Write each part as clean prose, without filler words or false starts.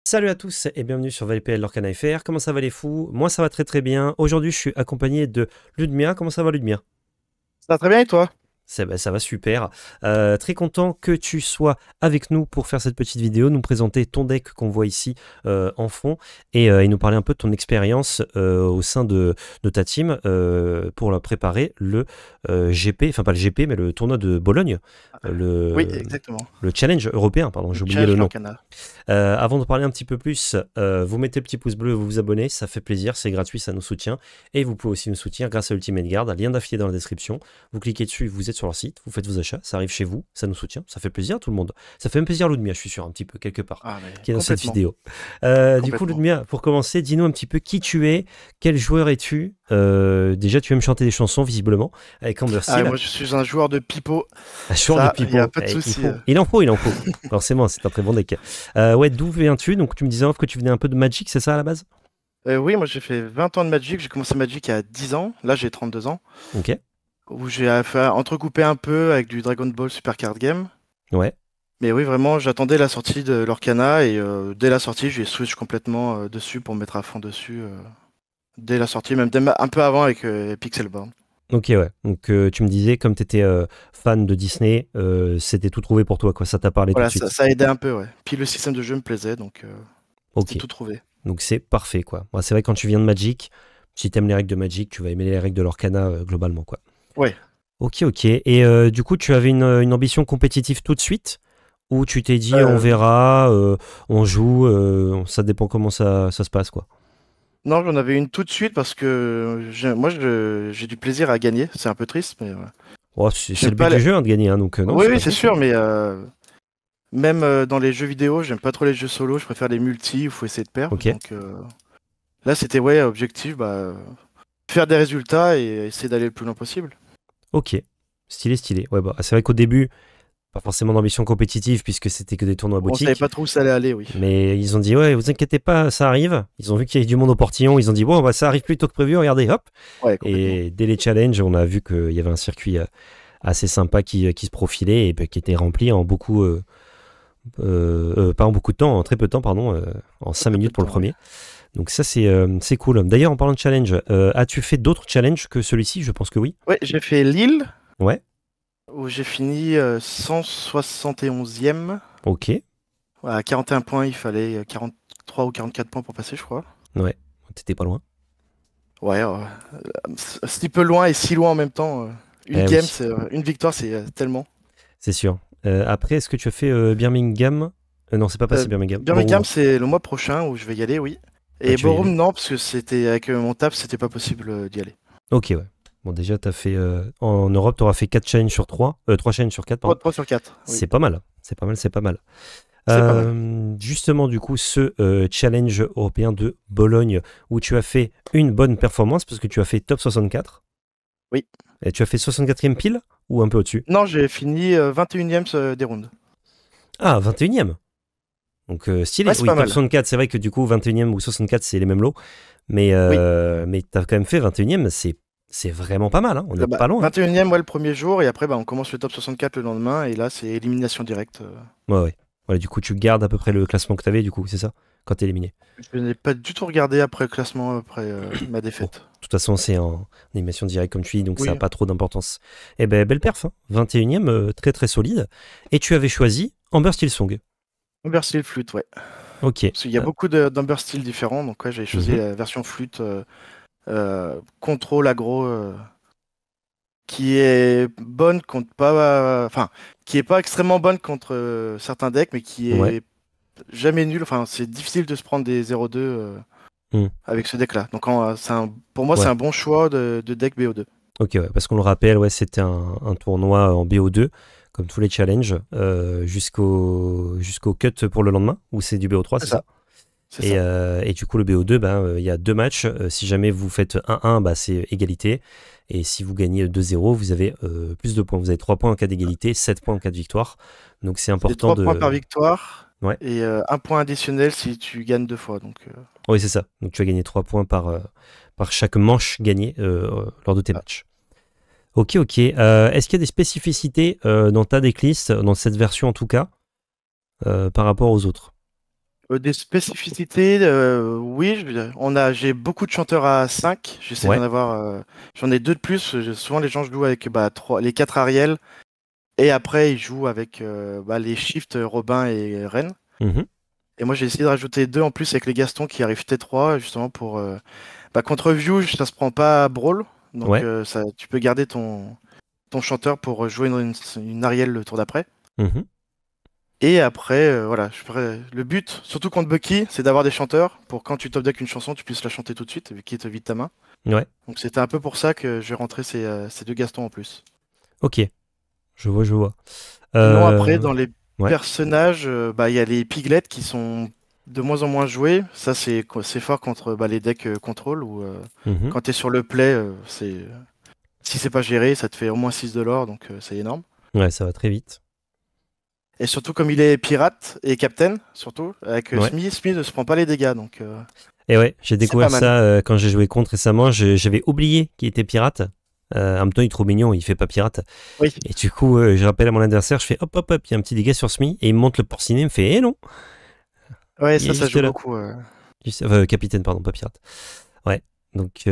Salut à tous et bienvenue sur VLPL Lorcana FR. Comment ça va les fous? Moi ça va très très bien. Aujourd'hui je suis accompagné de Ludmia. Comment ça va Ludmia? Ça va très bien et toi? Ça va super. Très content que tu sois avec nous pour faire cette petite vidéo, nous présenter ton deck qu'on voit ici en fond et nous parler un peu de ton expérience au sein de ta team pour la préparer le GP, enfin pas le GP mais le tournoi de Bologne, Oui, le, exactement. le challenge européen, pardon, Le j'ai oublié le challenge nom. Lorcana. Avant de parler un petit peu plus, vous mettez le petit pouce bleu, vous vous abonnez, ça fait plaisir, c'est gratuit, ça nous soutient. Et vous pouvez aussi nous soutenir grâce à Ultimate Guard, lien d'affilié dans la description. Vous cliquez dessus, vous êtes sur leur site, vous faites vos achats, ça arrive chez vous, ça nous soutient, ça fait plaisir à tout le monde. Ça fait même plaisir à Ludmia, je suis sûr, un petit peu, quelque part, Ah mais qui est dans cette complètement, vidéo. Du coup, complètement. Ludmia, pour commencer, dis-nous un petit peu qui tu es, quel joueur es-tu. Déjà, tu aimes chanter des chansons, visiblement, avec Amber Ah, Steel. moi je suis un joueur de pipeau, Un joueur de ça, il n'y a pipeau, pas de il souci. faut. Il en faut, il en faut. Forcément, c'est un très bon deck. Ouais, d'où viens-tu? Donc, tu me disais off que tu venais un peu de Magic, c'est ça à la base? Oui, moi j'ai fait 20 ans de Magic, j'ai commencé Magic il y a 10 ans, là j'ai 32 ans, Ok. où j'ai fait entrecouper un peu avec du Dragon Ball Super Card Game. Ouais. Mais oui, vraiment, j'attendais la sortie de l'Orcana et dès la sortie, j'ai switch complètement dessus pour me mettre à fond dessus. Dès la sortie, même un peu avant avec Pixelborn. Ok, ouais. Donc, tu me disais, comme tu étais fan de Disney, c'était tout trouvé pour toi, quoi. Ça t'a parlé tout de Voilà, ça, suite. ça aidait un peu, ouais. Puis le système de jeu me plaisait, donc c'était Ok. tout trouvé. Donc, c'est parfait, quoi. Moi, c'est vrai, quand tu viens de Magic, si t'aimes les règles de Magic, tu vas aimer les règles de l'Orcana globalement, quoi. Ouais. Ok, ok. Et du coup, tu avais une ambition compétitive tout de suite? Ou tu t'es dit, on Euh, verra, on joue, ça dépend comment ça se passe, quoi. Non, j'en avais une tout de suite parce que j'ai du plaisir à gagner. C'est un peu triste, mais Oh, c'est j'aime le but pas du les... jeu, hein, de gagner, hein, donc non, Oui, c'est oui, pas c'est triste, hein. sûr, mais même dans les jeux vidéo, j'aime pas trop les jeux solo. Je préfère les multi où il faut essayer de perdre. Ok, Donc là, c'était ouais, objectif, faire des résultats et essayer d'aller le plus loin possible. ok. Stylé, stylé. Ouais, bah, c'est vrai qu'au début, pas forcément d'ambition compétitive puisque c'était que des tournois On savait boutiques. pas trop où ça allait aller, oui. Mais ils ont dit, ouais, vous inquiétez pas, ça arrive. Ils ont vu qu'il y avait du monde au portillon. Ils ont dit, bon, bah, ça arrive plus tôt que prévu, regardez, hop. Ouais, complètement. Et dès les challenges, on a vu qu'il y avait un circuit assez sympa qui se profilait et bah, qui était rempli en beaucoup, pas en beaucoup de temps, en très peu de temps, pardon, en Très 5 très peu minutes de pour le temps, ouais. premier. Donc ça, c'est cool. D'ailleurs, en parlant de challenge, as-tu fait d'autres challenges que celui-ci? Je pense que oui. Ouais, j'ai fait Lille Ouais, où j'ai fini 171e. ok. Ouais, à 41 points, il fallait 43 ou 44 points pour passer, je crois. Ouais, t'étais pas loin. Ouais, si peu loin et si loin en même temps. Une Eh game, oui, une victoire, c'est tellement. c'est sûr. Après, est-ce que tu as fait Birmingham? Non, c'est pas passé Birmingham. Birmingham, Borum. c'est le mois prochain où je vais y aller, oui. Ah, Et tu vas y Borum, aller. non, parce que c'était avec mon taf, c'était pas possible d'y aller. Ok, ouais. Bon, déjà, t'as fait. En Europe, t'auras fait 4 chaînes sur 3. 3 chaînes sur 4, pardon. 3 sur 4, oui. C'est pas mal. C'est pas mal, c'est pas mal. C'est pas mal. Justement, du coup, ce challenge européen de Bologne où tu as fait une bonne performance parce que tu as fait top 64. Oui. Et tu as fait 64e pile ou un peu au-dessus? Non, j'ai fini 21e des rounds. Ah, 21e. Donc, Ouais, stylé. c'est Oui, pas top mal. 64, c'est vrai que du coup, 21e ou 64, c'est les mêmes lots. Oui. Mais t'as quand même fait 21e, c'est vraiment pas mal, hein. On n'est pas loin, hein. 21e, ouais, le premier jour, et après, on commence le top 64 le lendemain, et là, c'est élimination directe. Ouais, ouais. Voilà, du coup, tu gardes à peu près le classement que t'avais, du coup, c'est ça? Quand t'es éliminé. Je n'ai pas du tout regardé après le classement, après ma Bon, de défaite. toute façon, c'est en animation directe, comme tu dis, donc ça n'a Oui, pas trop d'importance. Eh ben, belle perf, hein. 21e, très très solide. Et tu avais choisi Amber Steel Song. Amber Steel flûte, ouais. Ok. Parce qu'il y a beaucoup d'Amber Steel différents, donc ouais, j'ai choisi Mhm. la version flûte contrôle aggro qui est bonne contre pas. Enfin, qui est pas extrêmement bonne contre certains decks, mais qui Ouais. est jamais nulle. Enfin, c'est difficile de se prendre des 0-2 Mm. avec ce deck-là. Donc, pour moi, c'est Ouais. un bon choix de deck BO2. Ok, ouais. Parce qu'on le rappelle, ouais, c'était un tournoi en BO2, comme tous les challenges, jusqu'au cut pour le lendemain, où c'est du BO3, C'est c'est ça? ça, c'est ça. Et du coup, le BO2, ben, il y a deux matchs. Si jamais vous faites 1-1, bah, c'est égalité. Et si vous gagnez 2-0, vous avez plus de points. Vous avez 3 points en cas d'égalité, 7 points en cas de victoire. Donc c'est C'est important 3 points de... par victoire Ouais, et un point additionnel si tu gagnes 2 fois. Donc, oui, c'est ça. Donc tu vas gagner 3 points par chaque manche gagnée lors de tes ah. matchs. Ok, ok. Est-ce qu'il y a des spécificités dans ta decklist, dans cette version en tout cas, par rapport aux autres? Des spécificités, oui, j'ai beaucoup de chanteurs à 5. J'essaie Ouais. d'en avoir. J'en ai deux de plus. Souvent, les gens jouent avec les 4 Ariel. Et après, ils jouent avec les Shift, Robin et Ren. Mhm. Et moi, j'ai essayé de rajouter deux en plus avec les Gaston qui arrivent T3, justement pour. Contre View, ça se prend pas à Brawl. Donc, Ouais. tu peux garder ton chanteur pour jouer une Ariel le tour d'après. Mhm. Et après, voilà, le but, surtout contre Bucky, c'est d'avoir des chanteurs pour quand tu top deck une chanson, tu puisses la chanter tout de suite, vu qu'il te vide ta main. Ouais. Donc c'était un peu pour ça que j'ai rentré ces deux Gastons en plus. Ok. Je vois, je vois. Sinon, après, dans les Ouais. personnages, il y a les Piglets qui sont de moins en moins joués. Ça, c'est fort contre les decks contrôle, ou Mhm. quand tu es sur le play, si c'est pas géré, ça te fait au moins 6 de l'or, donc c'est énorme. Ouais, ça va très vite. Et surtout, comme il est pirate et captain, surtout, avec Ouais. Smith ne se prend pas les dégâts, donc Et ouais, j'ai c'est pas découvert mal. ça quand j'ai joué contre récemment. J'avais oublié qu'il était pirate. En même temps, il est trop mignon, il fait pas pirate. Oui, Et du coup, je rappelle à mon adversaire, je fais hop, hop, hop, il y a un petit dégât sur Smee. Et il me montre le porcinet, il me fait, eh non, ouais, il est ça juste joue là. beaucoup. Capitaine, pardon, pas pirate. Ouais. Donc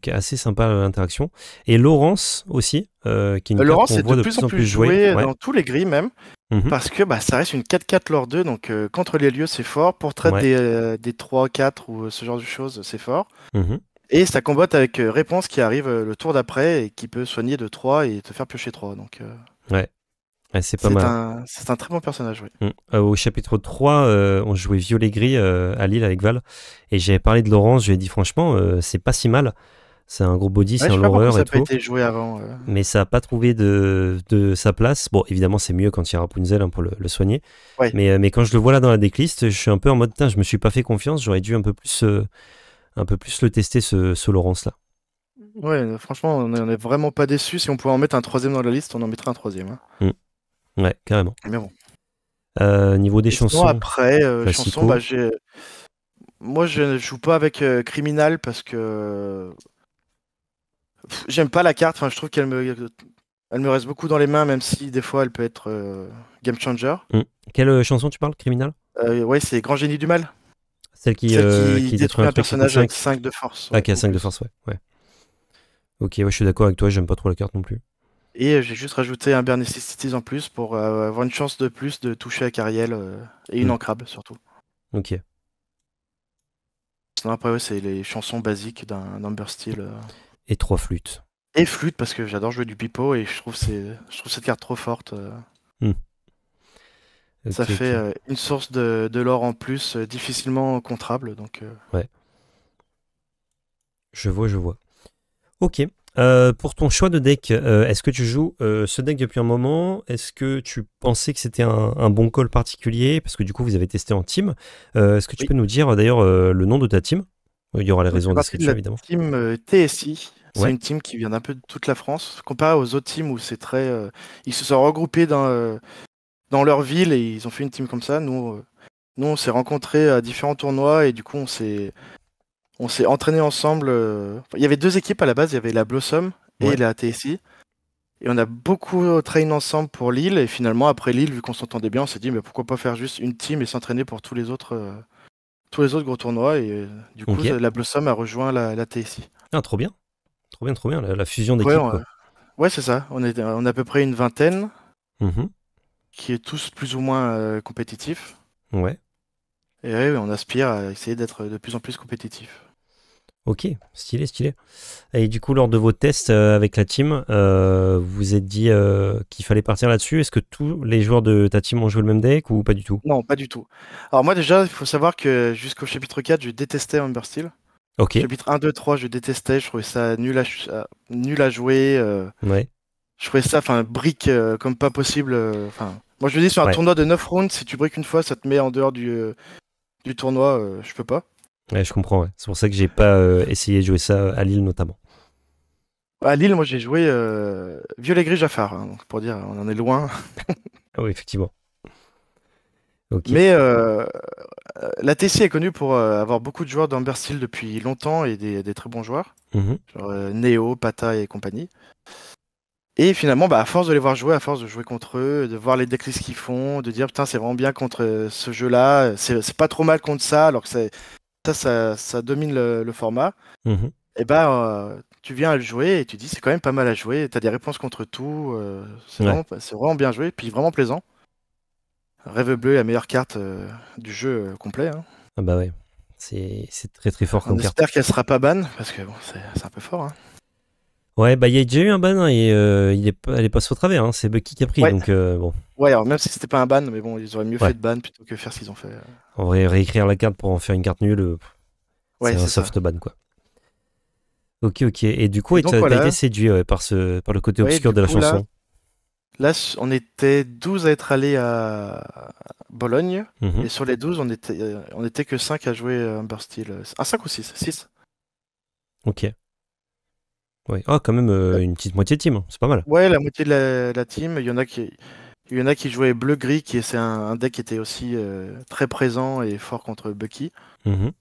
assez sympa l'interaction. Et Laurence aussi, qui est une carte Laurent, qu'on c'est de voit de plus plus en en plus plus jouée. joué Ouais. dans tous les grilles même, Mhm. parce que ça reste une 4-4 lors 2, donc contre les lieux c'est fort, pour trade Ouais. des 3-4 ou ce genre de choses c'est fort. Mhm. Et ça combote avec Réponse qui arrive le tour d'après et qui peut soigner de 3 et te faire piocher 3. Donc Ouais. Ouais, c'est pas mal. c'est un très bon personnage, oui. Au chapitre 3, on jouait violet-gris à Lille avec Val. Et j'avais parlé de Laurence, je lui ai dit franchement, c'est pas si mal. C'est un gros body, Ouais, c'est je un sais pas pourquoi loreur ça et n'a pas tout. été joué avant. Mais ça n'a pas trouvé de sa place. Bon, évidemment, c'est mieux quand il y a Rapunzel pour le soigner. Ouais. Mais quand je le vois là dans la decklist, je suis un peu en mode, putain, je me suis pas fait confiance. J'aurais dû un peu plus le tester, ce Laurence-là. Ouais, franchement, on est vraiment pas déçus. Si on pouvait en mettre un troisième dans la liste, on en mettrait un troisième, hein. Ouais, carrément. Mais bon. Niveau des Et sinon, chansons, après, chansons, classico. moi, je ne joue pas avec Criminal parce que j'aime pas la carte. Enfin, je trouve elle me reste beaucoup dans les mains, même si des fois elle peut être game changer. Quelle chanson tu parles, Criminal? Ouais, c'est Grand Génie du Mal. Celle Celle qui qui détruit détruit un un truc qui coûte personnage avec 5. 5 de force, Ah, ouais, qui a ou 5 de plus. force, ouais. Ouais. Ok, ouais, je suis d'accord avec toi, j'aime pas trop la carte non plus. Et j'ai juste rajouté un Bare Necessities en plus pour avoir une chance de plus de toucher à Cariel et une Hmm. encrabe surtout. Ok. Sinon, après, ouais, c'est les chansons basiques d'un Amber Steel. Et 3 flûtes. Et flûte parce que j'adore jouer du pipeau et je trouve cette carte trop forte. Hmm. Ça Ok, fait ok. une source de l'or en plus, difficilement contrable. Donc, Ouais, je vois, je vois. Ok. Pour ton choix de deck, est-ce que tu joues ce deck depuis un moment? Est-ce que tu pensais que c'était un bon call particulier? Parce que du coup, vous avez testé en team. Est-ce que tu oui. peux nous dire d'ailleurs le nom de ta team? Il y aura les Je raisons fais en partie de description, la évidemment. team TSI. C'est Ouais. une team qui vient d'un peu de toute la France. Comparé aux autres teams où c'est très. Ils se sont regroupés dans leur ville et ils ont fait une team comme ça. Nous on s'est rencontrés à différents tournois et du coup, on s'est entraînés ensemble. Il y avait deux équipes à la base. Il y avait la Blossom et Ouais. la TSI. Et on a beaucoup traîné ensemble pour Lille. Et finalement, après Lille, vu qu'on s'entendait bien, on s'est dit, mais pourquoi pas faire juste une team et s'entraîner pour tous les autres gros tournois. Et du coup, Ok. la Blossom a rejoint la TSI. Ah, trop bien. Trop bien, trop bien. La fusion Ouais, d'équipe, quoi. ouais, c'est ça. On est à peu près une vingtaine, Mhm. qui est tous plus ou moins compétitifs. Ouais. Et ouais, on aspire à essayer d'être de plus en plus compétitif. Ok. Stylé, stylé. Et du coup, lors de vos tests avec la team, vous vous êtes dit qu'il fallait partir là-dessus. Est-ce que tous les joueurs de ta team ont joué le même deck ou pas du tout? Non, pas du tout. Alors moi déjà, il faut savoir que jusqu'au chapitre 4, je détestais Amber Steel. Ok. Chapitre 1, 2, 3, je détestais, je trouvais ça nul à jouer. Ouais. Je trouvais ça, enfin, brique comme pas possible. Enfin, moi je me dis sur un Ouais. tournoi de 9 rounds, si tu briques une fois, ça te met en dehors du tournoi, je peux pas. Ouais, je comprends. Ouais. C'est pour ça que j'ai pas essayé de jouer ça à Lille notamment. À Lille, moi j'ai joué Violet Gris Jafar, hein, donc pour dire, on en est loin. Ah oui, effectivement. Ok. Mais la TC est connue pour avoir beaucoup de joueurs d'Amber Steel depuis longtemps et des très bons joueurs, Mhm. genre Neo, Pata et compagnie. Et finalement, bah, à force de les voir jouer, à force de jouer contre eux, de voir les decklists qu'ils font, de dire putain, c'est vraiment bien contre ce jeu-là, c'est pas trop mal contre ça, alors que ça domine le format. Mhm. Et bah, tu viens à le jouer et tu dis c'est quand même pas mal à jouer, t'as des réponses contre tout, Ouais. c'est vraiment bien joué, puis vraiment plaisant. Rêve bleu est la meilleure carte du jeu complet, hein. Ah bah ouais. C'est très très fort On comme carte. espère qu'elle sera pas ban, parce que bon, c'est un peu fort, hein. Ouais, bah il y a déjà eu un ban hein, et elle est passée au travers. Hein. C'est Bucky qui a pris, Ouais, donc bon. ouais, alors même si c'était pas un ban, mais bon, ils auraient mieux fait Ouais. de ban plutôt que faire ce qu'ils ont fait. En vrai, réécrire la carte pour en faire une carte nulle, c'est Ouais, un c'est ça. soft ban quoi. Ok, ok. Et du coup, Et ouais, donc t'as été voilà, séduit ouais, par le côté ouais, obscur du de la coup chanson. là, on était 12 à être allés à Bologne, Mhm. et sur les 12, on était que 5 à jouer Humber Steel. Ah, 5 ou 6? 6. Ok. Ouais. Ah, quand même une petite moitié de team. Hein. C'est pas mal. Ouais, la moitié de la team. Il y en a qui jouaient bleu-gris, c'est un deck qui était aussi très présent et fort contre Bucky. Mhm.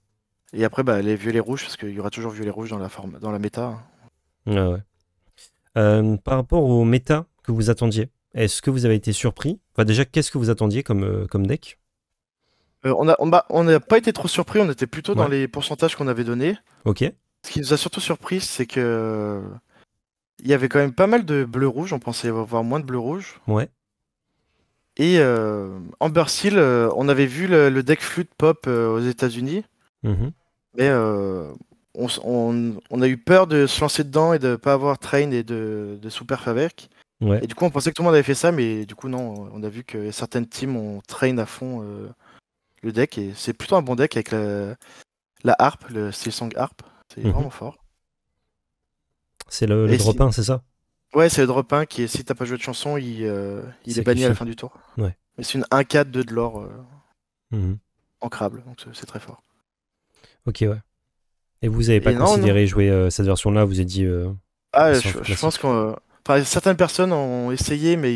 Et après, bah, les violets-rouges, parce qu'il y aura toujours violet-rouge dans la méta, hein. Ah ouais. Par rapport au méta que vous attendiez, est-ce que vous avez été surpris? Enfin, déjà, qu'est-ce que vous attendiez comme deck? On n'a pas été trop surpris, on était plutôt dans Ouais. les pourcentages qu'on avait donnés. Ok. Ce qui nous a surtout surpris, c'est que il y avait quand même pas mal de bleu-rouge, on pensait avoir moins de bleu-rouge. Ouais. Et Amber Seal, on avait vu le deck flûte pop aux États-Unis, Mhm. mais on a eu peur de se lancer dedans et de pas avoir train et de sous-perf avec. Ouais. Et du coup, on pensait que tout le monde avait fait ça, mais du coup, non, on a vu que certaines teams ont train à fond le deck, et c'est plutôt un bon deck avec la harpe, le Silsong Harp, c'est Mhm. vraiment fort. C'est le Et drop si... 1, c'est ça? Ouais, c'est le drop 1 qui est, si t'as pas joué de chanson, il est banni à la Sacrifié. fin du tour. Ouais. Mais c'est une 1-4, 2 de l'or Mhm. ancrable, donc c'est très fort. Ok, ouais. Et vous avez pas Et non, non. considéré jouer cette version-là? Vous avez dit, Ah, c'est un peu je pense classique. que enfin, certaines personnes ont essayé, mais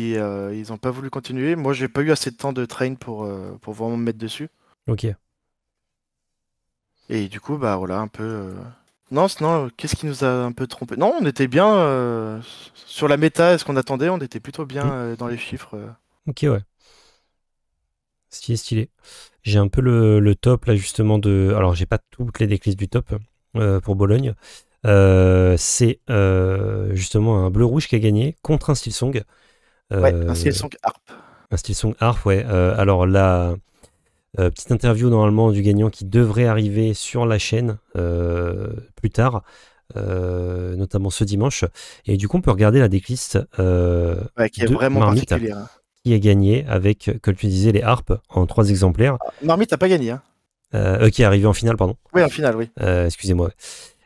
ils ont pas voulu continuer. Moi, j'ai pas eu assez de temps de train pour vraiment me mettre dessus. Ok. Et du coup, bah voilà, un peu. Non, sinon, qu'est-ce qui nous a un peu trompé? Non, on était bien sur la méta, est-ce qu'on attendait? On était plutôt bien Mm. dans les chiffres. Ok, ouais. Stylé, stylé. J'ai un peu le top là justement de. Alors, j'ai pas toutes les decklists du top pour Bologne. C'est justement un bleu-rouge qui a gagné contre un Steelsong. Ouais, un Euh, Silsong Harp. un Steelsong Arf, ouais. Alors, la petite interview normalement du gagnant qui devrait arriver sur la chaîne plus tard, notamment ce dimanche. Et du coup, on peut regarder la decklist Ouais, qui est de vraiment Marmite particulière, hein. qui a gagné avec, comme tu disais, les harpes en 3 exemplaires. Ah, Marmite n'a pas gagné, hein. Qui est arrivé en finale, pardon. Oui, en finale, oui. Excusez-moi.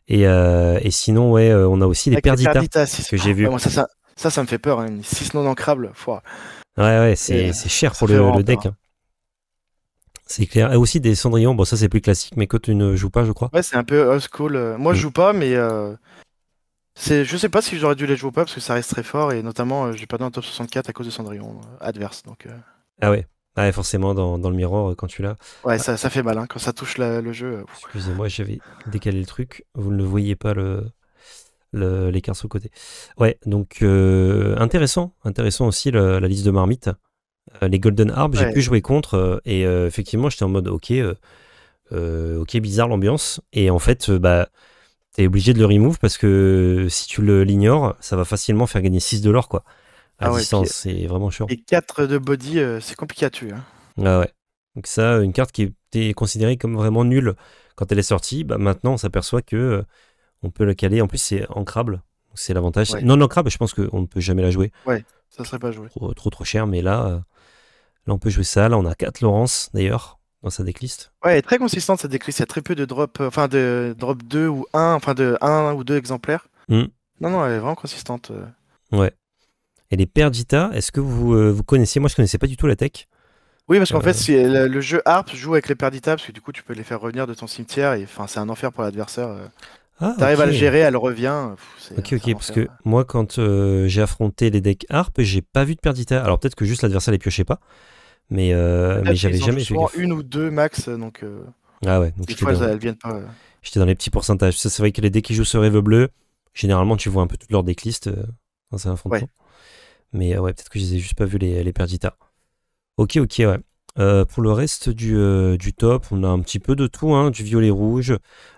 Et sinon, ouais, on a aussi les Avec les Perdita Perdita 6. que j'ai Ouais, vu. moi, ça me fait peur, hein. 6 non ancrables. Pouah. Ouais, ouais, Et, c'est cher ça pour fait vraiment le peur, deck. hein. Hein. C'est clair. Et aussi des Cendrillon. Bon, ça, c'est plus classique, mais que tu ne joues pas, je crois. Ouais, c'est un peu old school. Moi, je Mm. joue pas, mais je sais pas si j'aurais dû les jouer ou pas, parce que ça reste très fort, et notamment, j'ai perdu un top 64 à cause de Cendrillon adverse. Donc, Ah ouais. Ah ouais, forcément, dans le miroir, quand tu l'as. ouais, Ah, ça fait mal, hein. Quand ça touche le jeu. excusez-moi, j'avais décalé le truc. Vous ne le voyez pas, l'écart sur le côté. Ouais, donc intéressant. Intéressant aussi la liste de marmites. Les Golden Harp, j'ai pu Ouais, jouer contre. Et effectivement, j'étais en mode, ok, ok, bizarre l'ambiance. Et en fait, bah, t'es obligé de le remove parce que si tu l'ignores, ça va facilement faire gagner 6 de l'or, quoi. À ah ouais, puis distance, c'est vraiment chiant. et 4 de body, c'est compliqué à tuer, hein. Ah ouais. Donc ça, une carte qui était considérée comme vraiment nulle quand elle est sortie, bah maintenant on s'aperçoit que on peut la caler. En plus, c'est ancrable. Donc, c'est l'avantage. Ouais, Non ancrable, je pense qu'on ne peut jamais la jouer. ouais, ça serait pas joué. Trop cher. Mais là, on peut jouer ça. Là, on a 4 Laurence, d'ailleurs, dans sa decklist. Ouais, elle est très consistante cette déclisse, il y a très peu de drop, enfin de drop 2 ou un, enfin de un ou 2 exemplaires. Hmm, Non, non, elle est vraiment consistante. ouais. Et les Perdita, est-ce que vous connaissiez? Moi, je connaissais pas du tout la tech. Oui, parce qu'en fait, Euh, le jeu Harp joue avec les Perdita, parce que du coup, tu peux les faire revenir de ton cimetière, et enfin, c'est un enfer pour l'adversaire. Ah, T'arrives ok. à le gérer, elle revient, Ok, c'est un ok. Parce enfer. que moi, quand j'ai affronté les decks Harp, j'ai pas vu de Perdita. Alors peut-être que juste l'adversaire les piochait pas. Mais Peut-être j'avais qu'ils en jouent jamais fait souvent gaffe. une ou deux max, donc Ah ouais, donc des fois, elles viennent pas. j'étais dans les petits pourcentages. Ça, c'est vrai que dès qu'ils jouent ce rêve bleu, généralement, tu vois un peu toute leur decklist dans un Ouais. affrontement. Mais ouais, peut-être que je les ai juste pas vus les Perdita. Ok, ok, ouais. Pour le reste du top, on a un petit peu de tout, hein, du violet-rouge,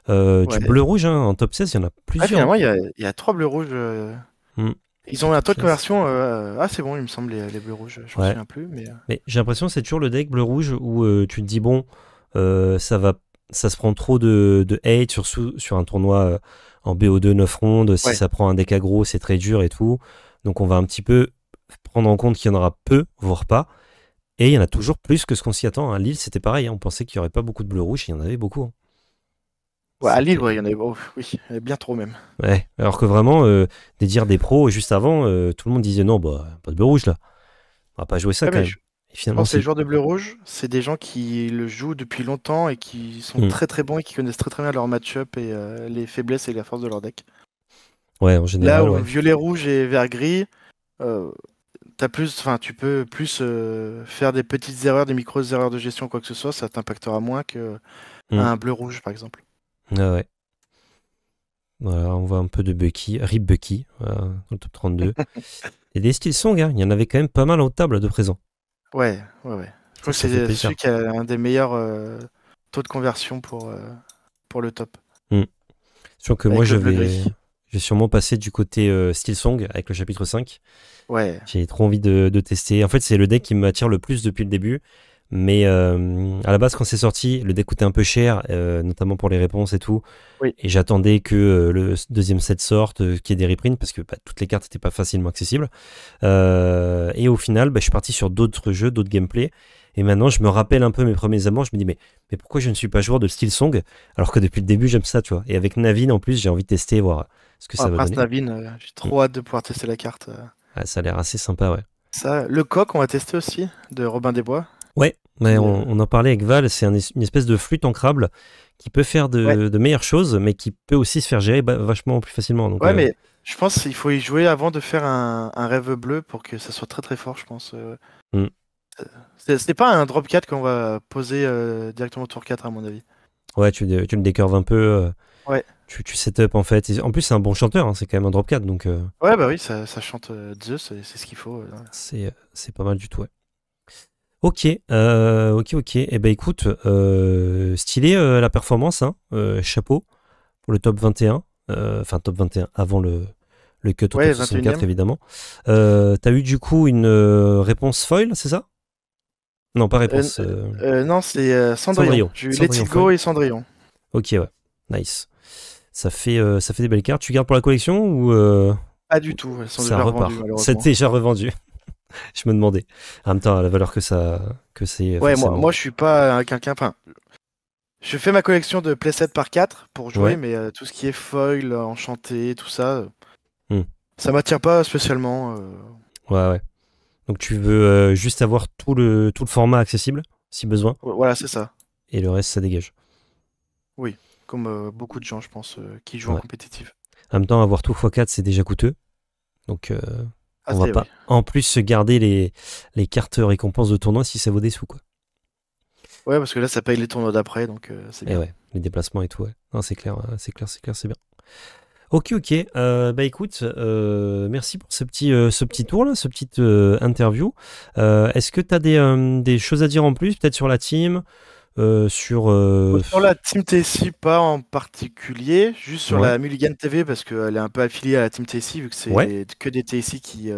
du Ouais. bleu-rouge, hein, en top 16, il y en a Ah, plusieurs. Hein. finalement, il y a 3 bleus rouges. Hmm, Ils sur ont un top taux de 16. conversion assez bon, il me semble, les bleus rouges. Je me Ouais. souviens plus, mais. Mais j'ai l'impression que c'est toujours le deck bleu-rouge où tu te dis, bon, ça va, ça se prend trop de hate sur un tournoi en BO2 9 rondes. Si Ouais. ça prend un deck aggro, c'est très dur et tout. Donc on va un petit peu prendre en compte qu'il y en aura peu, voire pas. Et il y en a toujours plus que ce qu'on s'y attend. Hein. Lille, c'était pareil. Hein. On pensait qu'il n'y aurait pas beaucoup de bleu-rouge. Il y en avait beaucoup. Hein. Ouais, à Lille, C'était. ouais, il y en avait. Oh, oui, il y en avait bien trop même. Ouais. Alors que vraiment, des dires des pros, juste avant, tout le monde disait non, bah, pas de bleu-rouge là. On va pas jouer ça Ouais, quand mais même. je Et je finalement, pense que les si. joueurs de bleu-rouge, c'est des gens qui le jouent depuis longtemps et qui sont Hmm. très très bons et qui connaissent très très bien leur match-up et les faiblesses et la force de leur deck. Ouais, en Là général, où ouais. violet, rouge et vert gris, enfin, tu peux plus faire des petites erreurs, des micros erreurs de gestion, quoi que ce soit, ça t'impactera moins que Hmm. un bleu-rouge par exemple. Ah ouais. Voilà, on voit un peu de Bucky, Rip Bucky, voilà, dans le top 32. Et des styles songs, hein, il y en avait quand même pas mal en table de présent. Ouais, ouais, ouais. Je crois que Ça fait c'est plaisir. celui qui a un des meilleurs taux de conversion pour le top, Hmm. Sûr que moi, avec le je bleu vais, gris. je vais sûrement passer du côté style song avec le chapitre 5. Ouais, J'ai trop envie de tester. En fait, c'est le deck qui m'attire le plus depuis le début. Mais à la base, quand c'est sorti, le deck coûtait un peu cher, notamment pour les réponses et tout. oui. Et j'attendais que le deuxième set sorte, qu'il y ait des reprints, parce que bah, toutes les cartes n'étaient pas facilement accessibles. Et au final, bah, je suis parti sur d'autres jeux, d'autres gameplays. Et maintenant, je me rappelle un peu mes premiers amours. Je me dis, mais pourquoi je ne suis pas joueur de style song alors que depuis le début, j'aime ça, tu vois. Et avec Navin, en plus, j'ai envie de tester, voir ce que ça va Prince donner. Navin, j'ai Mm. trop hâte de pouvoir tester la carte. Ah, ça a l'air assez sympa, ouais. Ça, le coq, on va tester aussi, de Robin des Bois. Ouais, mais Qui, on en parlait avec Val, c'est une espèce de flûte ancrable qui peut faire Ouais, de meilleures choses, mais qui peut aussi se faire gérer vachement plus facilement. Donc, ouais, mais je pense qu'il faut y jouer avant de faire un rêve bleu pour que ça soit très très fort, je pense. mm. C'est pas un drop 4 qu'on va poser directement au tour 4 à mon avis. Ouais, tu le décurves un peu, Ouais, tu set up en fait. En plus, c'est un bon chanteur, hein, c'est quand même un drop 4, donc ouais, bah oui, ça chante Zeus, c'est ce qu'il faut. c'est pas mal du tout, ouais. Ok, ok, ok. Eh ben écoute, stylé la performance, hein, chapeau pour le top 21, enfin top 21 avant le cut au top Ouais, 64 21 e. évidemment. T'as eu du coup une réponse foil, c'est ça? Non, pas réponse. Non, c'est Cendrillon. Cendrillon. J'ai eu Cendrillon Let It Go foil. et Cendrillon. Ok, ouais. Nice. Ça fait des belles cartes. Tu gardes pour la collection ou Pas du tout, elles sont ça déjà revendues repart? C'est malheureusement. déjà revendu. Je me demandais. En même temps, à la valeur que c'est Ouais, moi, forcément. moi je suis pas quelqu'un. Enfin, je fais ma collection de playset par 4 pour jouer, Ouais. mais tout ce qui est foil, enchanté, tout ça, Hmm. ça m'attire pas spécialement. Ouais, ouais. Donc tu veux juste avoir tout le format accessible, si besoin, Voilà, c'est ça. et le reste, ça dégage. Oui, comme beaucoup de gens, je pense, qui jouent en Ouais. compétitif. En même temps, avoir tout x4, c'est déjà coûteux. Donc Ah, on va c'est pas oui. en plus se garder les cartes récompenses de tournoi si ça vaut des sous, quoi. Ouais, parce que là, ça paye les tournois d'après, donc c'est Et bien. ouais, les déplacements et tout, ouais. Non, c'est clair, c'est clair, c'est clair, c'est bien. Ok, ok. Bah écoute, merci pour ce petit tour là, ce petit interview. Est-ce que tu as des choses à dire en plus, peut-être sur la team, sur Sur la Team TSI, pas en particulier, juste sur ouais, la Mulligan TV, parce qu'elle est un peu affiliée à la Team TSI, vu que ouais, c'est que des TSI qui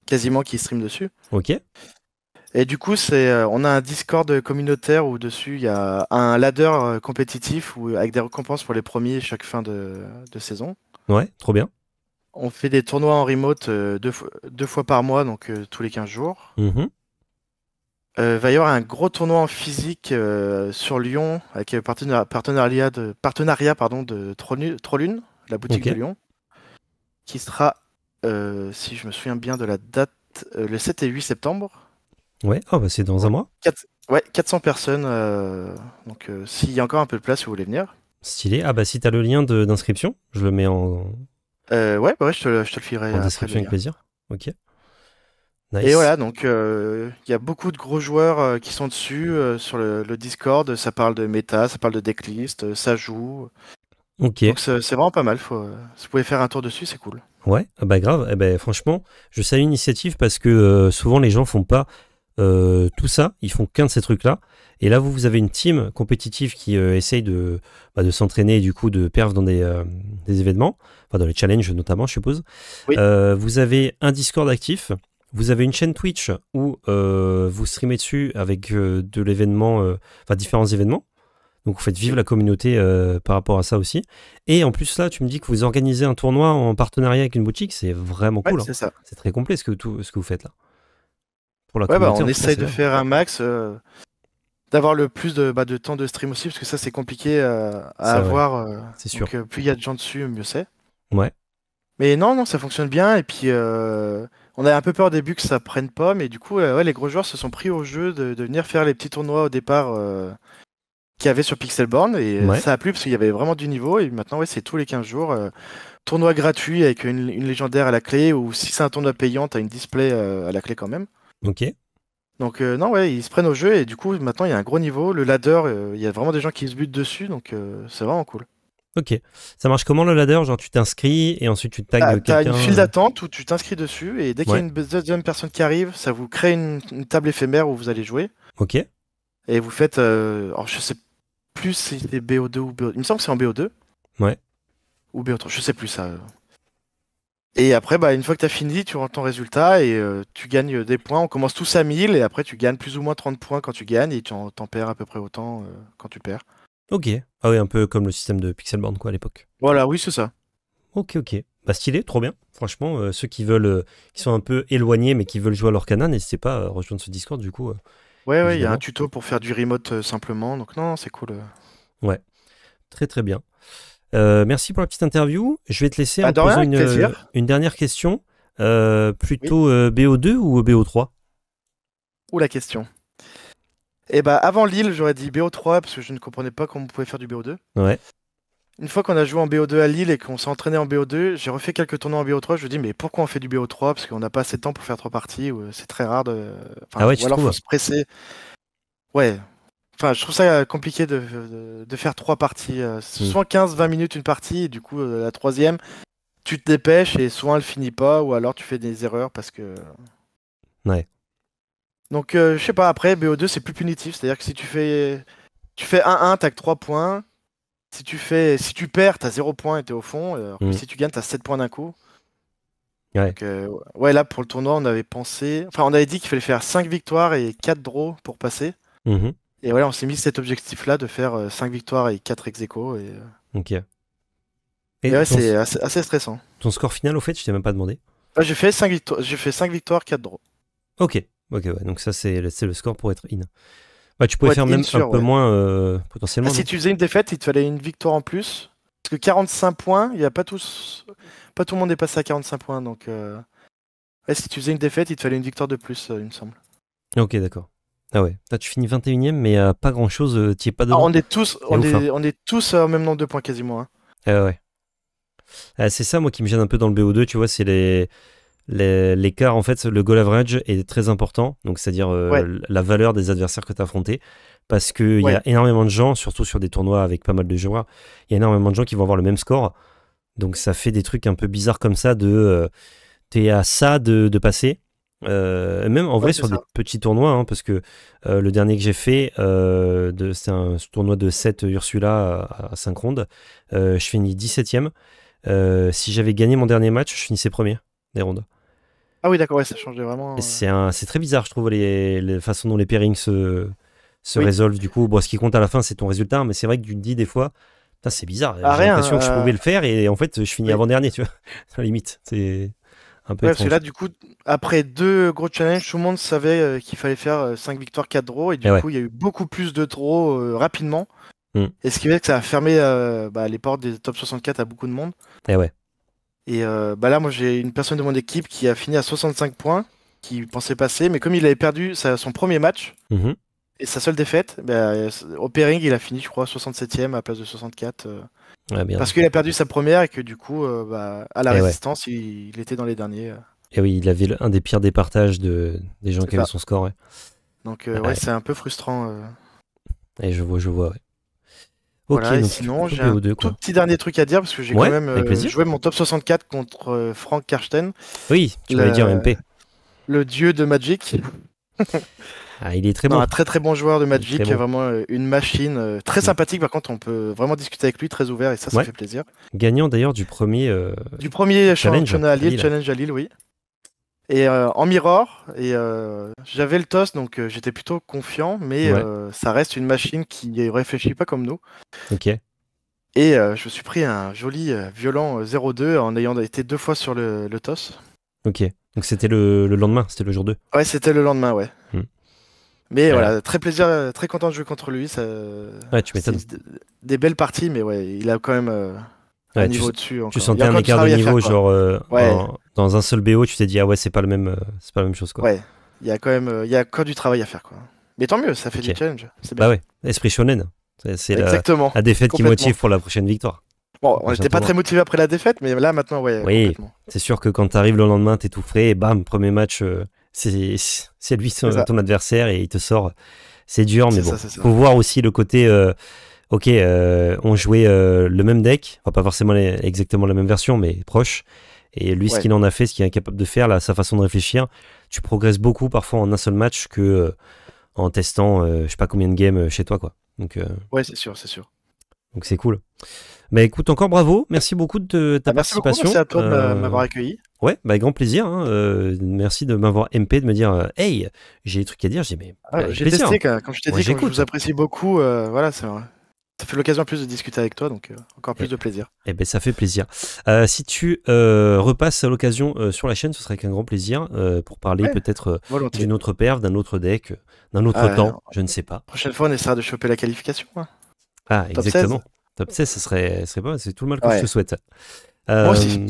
quasiment qui streament dessus. ok, Et du coup, on a un Discord communautaire où dessus il y a un ladder compétitif avec des récompenses pour les premiers chaque fin de saison. ouais, trop bien. On fait des tournois en remote deux fois par mois, donc tous les 15 jours. Mhm, Va y avoir un gros tournoi en physique sur Lyon avec partenariat pardon, de Trolune, la boutique ok, de Lyon, qui sera, si je me souviens bien de la date, le 7 et 8 septembre. ouais. Oh bah c'est dans un Ouais, mois. 400 personnes. Donc s'il y a encore un peu de place, si vous voulez venir. Stylé. Ah bah si t'as le lien d'inscription, je le mets Ouais, bah ouais, je te le filerai en après le description avec lien. plaisir. Ok, Et nice. voilà, donc il y a beaucoup de gros joueurs qui sont dessus sur le Discord. Ça parle de méta, ça parle de decklist, ça joue. Ok. Donc c'est vraiment pas mal. Si vous pouvez faire un tour dessus, c'est cool. Ouais, ah bah grave. Eh ben, franchement, je salue l'initiative parce que souvent les gens font pas tout ça, ils font qu'un de ces trucs-là. Et là, vous avez une team compétitive qui essaye de s'entraîner et du coup de perf dans des événements, enfin dans les challenges notamment, je suppose. Oui. Vous avez un Discord actif, vous avez une chaîne Twitch où vous streamez dessus avec de l'événement, enfin différents événements. Donc vous faites vivre la communauté par rapport à ça aussi. Et en plus là, tu me dis que vous organisez un tournoi en partenariat avec une boutique, c'est vraiment Ouais, cool. Hein. c'est ça. C'est très complet ce que vous faites là. Pour la Ouais, bah communauté, on en tout cas, essaye c'est de bien. faire un max, d'avoir le plus de temps de stream aussi, parce que ça c'est compliqué à C'est vrai, avoir. c'est sûr. Donc plus il y a de gens dessus, mieux c'est. Ouais, Mais non, non, ça fonctionne bien. Et puis, on avait un peu peur au début que ça prenne pas, mais du coup, ouais, les gros joueurs se sont pris au jeu de venir faire les petits tournois au départ qu'il y avait sur Pixelborn. Et ouais, ça a plu parce qu'il y avait vraiment du niveau. Et maintenant, ouais, c'est tous les 15 jours. Tournoi gratuit avec une légendaire à la clé, ou si c'est un tournoi payant, t'as une display à la clé quand même. ok, Donc, non, ouais, ils se prennent au jeu. Et du coup, maintenant, il y a un gros niveau. Le ladder, il y a vraiment des gens qui se butent dessus. Donc, c'est vraiment cool. ok. Ça marche comment le ladder? Genre tu t'inscris et ensuite tu tags T'as quelqu'un une file d'attente où tu t'inscris dessus et dès qu'il y a Ouais, une deuxième personne qui arrive, ça vous crée une table éphémère où vous allez jouer ok, et vous faites. Alors je sais plus si c'est BO2 ou BO. Il me semble que c'est en BO2 ouais, ou BO3, je sais plus ça. Et après, bah, une fois que t'as fini, tu rends ton résultat et tu gagnes des points. On commence tous à 1000 et après tu gagnes plus ou moins 30 points quand tu gagnes et t'en perds à peu près autant quand tu perds. ok. Ah oui, un peu comme le système de Pixelborn quoi à l'époque. Voilà, oui, c'est ça. Ok, ok. Bah stylé, trop bien. Franchement, ceux qui veulent, qui sont un peu éloignés mais qui veulent jouer à l'Orcana, n'hésitez pas à rejoindre ce Discord du coup, Ouais, ouais, il y a un évidemment. tuto pour faire du remote simplement. Donc non, c'est cool. Ouais, très très bien. Merci pour la petite interview. Je vais te laisser Bah, en de te rien, posant avec plaisir. une dernière question. Oui. Plutôt BO2 ou BO3? Où la question? Et bah avant Lille, j'aurais dit BO3 parce que je ne comprenais pas comment on pouvait faire du BO2. Ouais, Une fois qu'on a joué en BO2 à Lille et qu'on s'est entraîné en BO2, j'ai refait quelques tournois en BO3. Je me dis mais pourquoi on fait du BO3? Parce qu'on n'a pas assez de temps pour faire trois parties. Ou c'est très rare de. ah Enfin, ouais, ou tu alors faut trouves? se presser. Ouais. Enfin, je trouve ça compliqué de faire trois parties. C'est Hmm. souvent 15-20 minutes une partie et du coup la troisième, tu te dépêches et souvent elle finit pas ou alors tu fais des erreurs parce que. Ouais. Donc je sais pas. Après BO2 c'est plus punitif, c'est-à-dire que si tu fais 1-1, t'as que 3 points. Si tu perds, t'as 0 points et t'es au fond. Alors que Hmm. si tu gagnes, t'as 7 points d'un coup. Ouais. Donc, ouais, là, pour le tournoi, on avait pensé. Enfin, on avait dit qu'il fallait faire 5 victoires et 4 draws pour passer. Mhm. Et voilà, on s'est mis cet objectif-là de faire 5 victoires et 4 ex aequo. Ok. Et Et ouais, c'est assez stressant. ton score final, au fait, je t'ai même pas demandé. Là, j'ai fait 5 victoires, 4 draws. Ok. Ok, ouais. Donc ça, c'est le score pour être in. Ouais, tu pouvais Pour faire être in même un sûr, peu ouais. moins Ah, potentiellement, si non? tu faisais une défaite, il te fallait une victoire en plus. Parce que 45 points, il y a pas tous. Pas tout le monde est passé à 45 points. Donc, ouais, si tu faisais une défaite, il te fallait une victoire de plus, il me semble. Ok, d'accord. Ah ouais. Là, tu finis 21ème, mais pas grand-chose, tu es pas Ah, dedans. C'est ouf, hein. on est tous au même nombre de points quasiment, hein. Ouais. C'est ça, moi, qui me gêne un peu dans le BO2, tu vois, c'est l'écart, en fait, le goal average est très important, donc c'est-à-dire Ouais, la valeur des adversaires que tu as affrontés, parce qu'il y ouais, a énormément de gens, surtout sur des tournois avec pas mal de joueurs, il y a énormément de gens qui vont avoir le même score, donc ça fait des trucs un peu bizarres comme ça, t'es à ça de passer. Même en ouais, vrai c'est sur des ça. petits tournois, hein, parce que le dernier que j'ai fait, c'est un tournoi de 7 Ursula à 5 rondes, je finis 17ème. Si j'avais gagné mon dernier match, je finissais premier des rondes. Ah oui, d'accord, ouais, ça changeait Et vraiment. c'est très bizarre, je trouve, les façons dont les pairings se Oui, résolvent. Du coup, bon, ce qui compte à la fin, c'est ton résultat, mais c'est vrai que tu te dis des fois, putain, c'est bizarre. ah J'ai rien. l'impression que je pouvais le faire et en fait, je finis Oui, avant-dernier, tu vois. À la limite, c'est un peu ouais, parce que étrange. là, du coup, après deux gros challenges, tout le monde savait qu'il fallait faire 5 victoires, 4 draws, et Et du ouais. coup, il y a eu beaucoup plus de draws rapidement. Mm. Et ce qui fait que ça a fermé les portes des top 64 à beaucoup de monde. Et ouais. Et bah là, moi, j'ai une personne de mon équipe qui a fini à 65 points, qui pensait passer, mais comme il avait perdu son premier match Mhm. et sa seule défaite, bah, au pairing, il a fini, je crois, 67e à la place de 64. Ouais, bien. Parce qu'il a perdu sa première et que du coup, à la Et ouais. résistance, il était dans les derniers. Et oui, il avait un des pires départages des gens C'est qui avaient ça. son score, ouais. Donc ouais, Ouais. c'est un peu frustrant. Et je vois, ouais. Ok, Voilà, et donc tu sinon, plutôt j'ai un BO2 tout quoi. petit dernier truc à dire parce que j'ai quand Ouais, même avec plaisir. joué mon top 64 contre Frank Karsten, Oui, tu m'avais dit en le, MP. le dieu de Magic. Ah, il est très Non, bon. un très très bon joueur de Il est très Magic, bon. vraiment une machine, très Mm. sympathique. Par contre, on peut vraiment discuter avec lui, très ouvert, et ça Ouais, fait plaisir. gagnant d'ailleurs du premier Du premier challenge championnat à à Lille, Lille. challenge à Lille, oui. Et en mirror, et j'avais le toss, donc j'étais plutôt confiant, mais Ouais, ça reste une machine qui réfléchit pas comme nous. ok, Et je me suis pris un joli violent 0-2 en ayant été 2 fois sur le toss. ok. Donc c'était le lendemain, c'était le jour 2. Ouais, c'était le lendemain, ouais. Mm. Mais Euh, voilà, très plaisir, très content de jouer contre lui. ouais, tu C'est m'étonnes. des belles parties, mais ouais, il a quand même un Ouais, niveau au-dessus tu encore. Il y sentais a un encore du écart de travail à faire, niveau, quoi. genre Ouais, dans un seul BO, tu t'es dit, ah ouais, c'est pas la même chose, quoi. ouais. Il y a quand même, il y a encore du travail à faire, quoi. Mais tant mieux, ça fait Ok. du challenge. C'est Bah bien. ouais, esprit shonen. C'est Exactement. la défaite qui Complètement. motive pour la prochaine victoire, Bon, le on prochain n'était pas tournoi. très motivé après la défaite, mais là maintenant, ouais, Oui, complètement. c'est sûr que quand t'arrives le lendemain, t'es tout frais, et bam, premier match, c'est lui C'est ça. ton adversaire, et il te sort. C'est dur, mais C'est bon. ça, c'est ça. Faut voir aussi le côté, ok, on jouait le même deck, enfin pas forcément exactement la même version, mais proche. Et lui, ce Ouais. qu'il en a fait, ce qu'il est incapable de faire, là, sa façon de réfléchir, tu progresses beaucoup parfois en un seul match que en testant, je sais pas combien de games chez toi, quoi. Ouais, c'est sûr, c'est sûr. Donc c'est cool. Bah écoute, encore bravo, merci beaucoup de ta Bah, merci beaucoup, merci participation. à toi de m'avoir accueilli. Ouais, bah grand plaisir. Hein. Merci de m'avoir MP, de me dire, hey, j'ai des trucs à dire. J'ai mais Ah, avec j'ai plaisir. testé, comme je t'ai Moi dit, comme je j'écoute. vous apprécie beaucoup, voilà, ça fait l'occasion en plus de discuter avec toi, donc encore plus de plaisir. Eh ben ça fait plaisir. Si tu repasses à l'occasion sur la chaîne, ce serait avec un grand plaisir pour parler Ouais, peut-être volontiers. d'une autre perf, d'un autre deck, d'un autre Ah, temps, je ne sais pas. prochaine fois, on essaiera de choper la qualification, hein. Ah, Top 16. exactement. Top 16, ce serait pas mal, c'est tout le mal que je te Ouais, souhaite. moi aussi.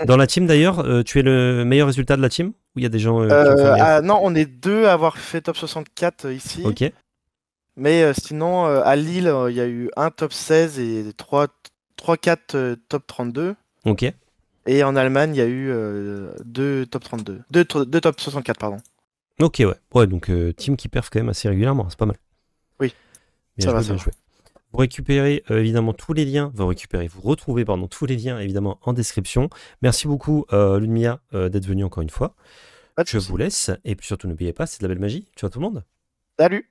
Dans la team d'ailleurs, tu es le meilleur résultat de la team? Ou il y a des gens qui ont fait meilleur? Non, on est deux à avoir fait top 64 ici. Ok, Mais sinon, à Lille, il y a eu un top 16 et 3-4 top 32. ok. Et en Allemagne, il y a eu 2 top 32. Deux top 64, pardon. Ok, ouais. Ouais, donc team qui perf quand même assez régulièrement, c'est pas mal. Oui, Bien ça joué, va, ça bien va. joué. Vous récupérez évidemment tous les liens, vous retrouvez pardon, tous les liens évidemment en description. Merci beaucoup Ludmilla d'être venue encore une fois. Pas de Je soucis. vous laisse et puis surtout n'oubliez pas, c'est de la belle magie. Ciao tout le monde. Salut!